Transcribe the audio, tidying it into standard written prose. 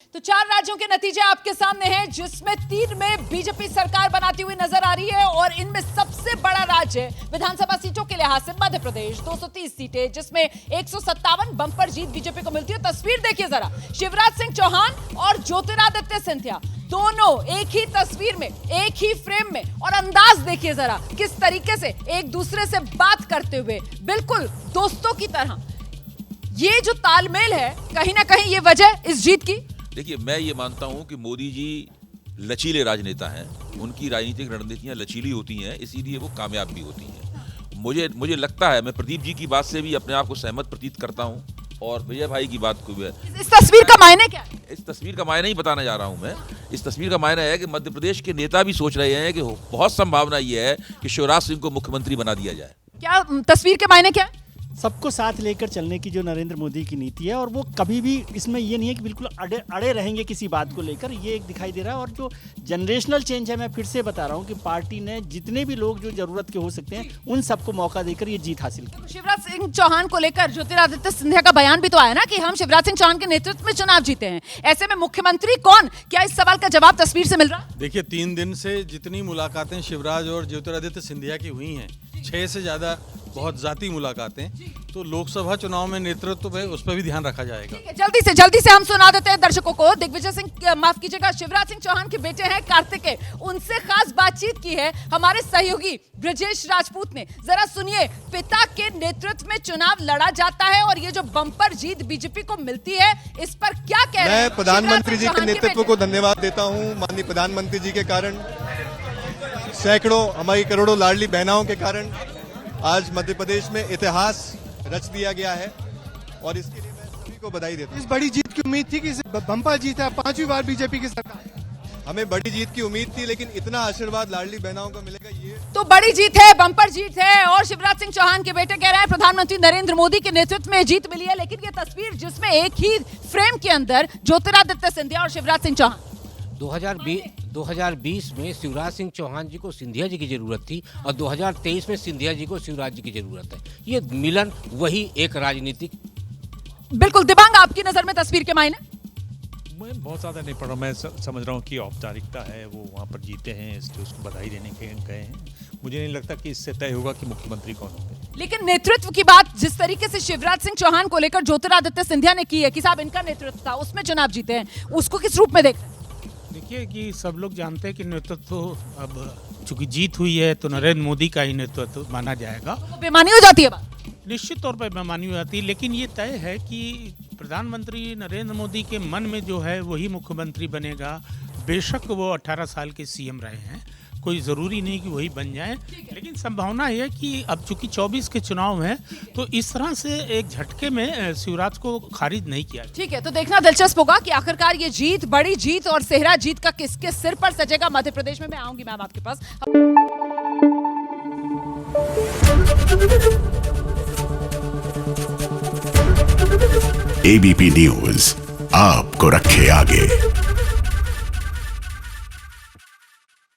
तो 4 राज्यों के नतीजे आपके सामने हैं, जिसमें 3 में बीजेपी सरकार बनाती हुई नजर आ रही है और इनमें सबसे बड़ा राज्य विधानसभा सीटों के लिहाज से मध्य प्रदेश 230 सीटें, जिसमें 157 बंपर जीत बीजेपी को मिलती है। तस्वीर देखिए जरा, शिवराज सिंह चौहान और ज्योतिरादित्य सिंधिया दोनों एक ही तस्वीर में, एक ही फ्रेम में, और अंदाज देखिए जरा किस तरीके से एक दूसरे से बात करते हुए, बिल्कुल दोस्तों की तरह। ये जो तालमेल है, कहीं ना कहीं ये वजह इस जीत की। देखिए, मैं ये मानता हूं कि मोदी जी लचीले राजनेता हैं, उनकी राजनीतिक रणनीतियां लचीली होती हैं, इसीलिए वो कामयाब भी होती हैं। मुझे लगता है, मैं प्रदीप जी की बात से भी अपने आप को सहमत प्रतीत करता हूं, और विजय भाई की बात को भी। इस तस्वीर का मायने क्या है? इस तस्वीर का मायने ही बताने जा रहा हूं मैं। इस तस्वीर का मायने है कि मध्य प्रदेश के नेता भी सोच रहे हैं कि बहुत संभावना ये है कि शिवराज सिंह को मुख्यमंत्री बना दिया जाए। क्या तस्वीर के मायने क्या है? सबको साथ लेकर चलने की जो नरेंद्र मोदी की नीति है, और वो कभी भी इसमें ये नहीं है कि बिल्कुल अड़े रहेंगे किसी बात को लेकर, ये एक दिखाई दे रहा है। और जो जनरेशनल चेंज है, मैं फिर से बता रहा हूँ कि पार्टी ने जितने भी लोग जो जरूरत के हो सकते हैं, उन सबको मौका देकर ये जीत हासिल की। शिवराज सिंह चौहान को लेकर ज्योतिरादित्य सिंधिया का बयान भी तो आया ना कि हम शिवराज सिंह चौहान के नेतृत्व में चुनाव जीते हैं, ऐसे में मुख्यमंत्री कौन? क्या इस सवाल का जवाब तस्वीर से मिल रहा? देखिए, 3 दिन से जितनी मुलाकातें शिवराज और ज्योतिरादित्य सिंधिया की हुई हैं, 6 से ज्यादा बहुत जाती मुलाकातें, तो लोकसभा चुनाव में नेतृत्व पे उस पर भी ध्यान रखा जाएगा। जल्दी से हम सुना देते हैं दर्शकों को। दिग्विजय सिंह, माफ कीजिएगा, शिवराज सिंह चौहान के बेटे हैं कार्तिकेय, उनसे खास बातचीत की है हमारे सहयोगी ब्रजेश राजपूत ने। जरा सुनिए, पिता के नेतृत्व में चुनाव लड़ा जाता है और ये जो बंपर जीत बीजेपी को मिलती है, इस पर क्या कह रहे हैं? मैं प्रधानमंत्री जी के नेतृत्व को धन्यवाद देता हूँ। माननीय प्रधानमंत्री जी के कारण, सैकड़ों, हमारी करोड़ों लाडली बहनाओं के कारण आज मध्य प्रदेश में इतिहास रच दिया गया है, और इसके लिए मैं सभी को बधाई देता हूं। इस बड़ी जीत की उम्मीद थी कि बम्पर जीत है, 5वीं बार बीजेपी की सरकार। हमें बड़ी जीत की उम्मीद थी, लेकिन इतना आशीर्वाद लाडली बहनाओं को मिलेगा, ये तो बड़ी जीत है, बंपर जीत है। और शिवराज सिंह चौहान के बेटे कह रहे हैं प्रधानमंत्री नरेंद्र मोदी के नेतृत्व में जीत मिली है। लेकिन ये तस्वीर जिसमें एक ही फ्रेम के अंदर ज्योतिरादित्य सिंधिया और शिवराज सिंह चौहान, 2020 में शिवराज सिंह चौहान जी को सिंधिया जी की जरूरत थी, और 2023 में सिंधिया जी को शिवराज जी की जरूरत है। ये मिलन वही एक राजनीतिक। बिल्कुल। दिबांग, आपकी नजर में तस्वीर के मायने? मैं बहुत ज़्यादा नहीं पढ़ रहा, मैं समझ रहा हूँ कि औपचारिकता है, वो वहाँ पर जीते हैं, इसलिए उसको बधाई देने के गए हैं। मुझे नहीं लगता कि इससे तय होगा कि मुख्यमंत्री कौन होंगे। लेकिन नेतृत्व की बात जिस तरीके से शिवराज सिंह चौहान को लेकर ज्योतिरादित्य सिंधिया ने की है कि साहब इनका नेतृत्व था, उसमें चुनाव जीते हैं, उसको किस रूप में देखते हैं? देखिए कि सब लोग जानते हैं कि नेतृत्व अब चूंकि जीत हुई है तो नरेंद्र मोदी का ही नेतृत्व माना जाएगा। तो बेमानी हो जाती है बात? निश्चित तौर पर बेमानी हो जाती है, लेकिन ये तय है कि प्रधानमंत्री नरेंद्र मोदी के मन में जो है वही मुख्यमंत्री बनेगा। बेशक वो 18 साल के सीएम रहे हैं, कोई ज़रूरी नहीं कि वही बन जाए, लेकिन संभावना है कि अब चूंकि 24 के चुनाव हैं, तो इस तरह से एक झटके में शिवराज को खारिज नहीं किया। ठीक है, तो देखना दिलचस्प होगा कि आखिरकार ये जीत, बड़ी जीत और सेहरा जीत का किसके सिर पर सजेगा मध्य प्रदेश में। मैं आऊंगी मैम आपके पास। एबीपी न्यूज आपको रखे आगे।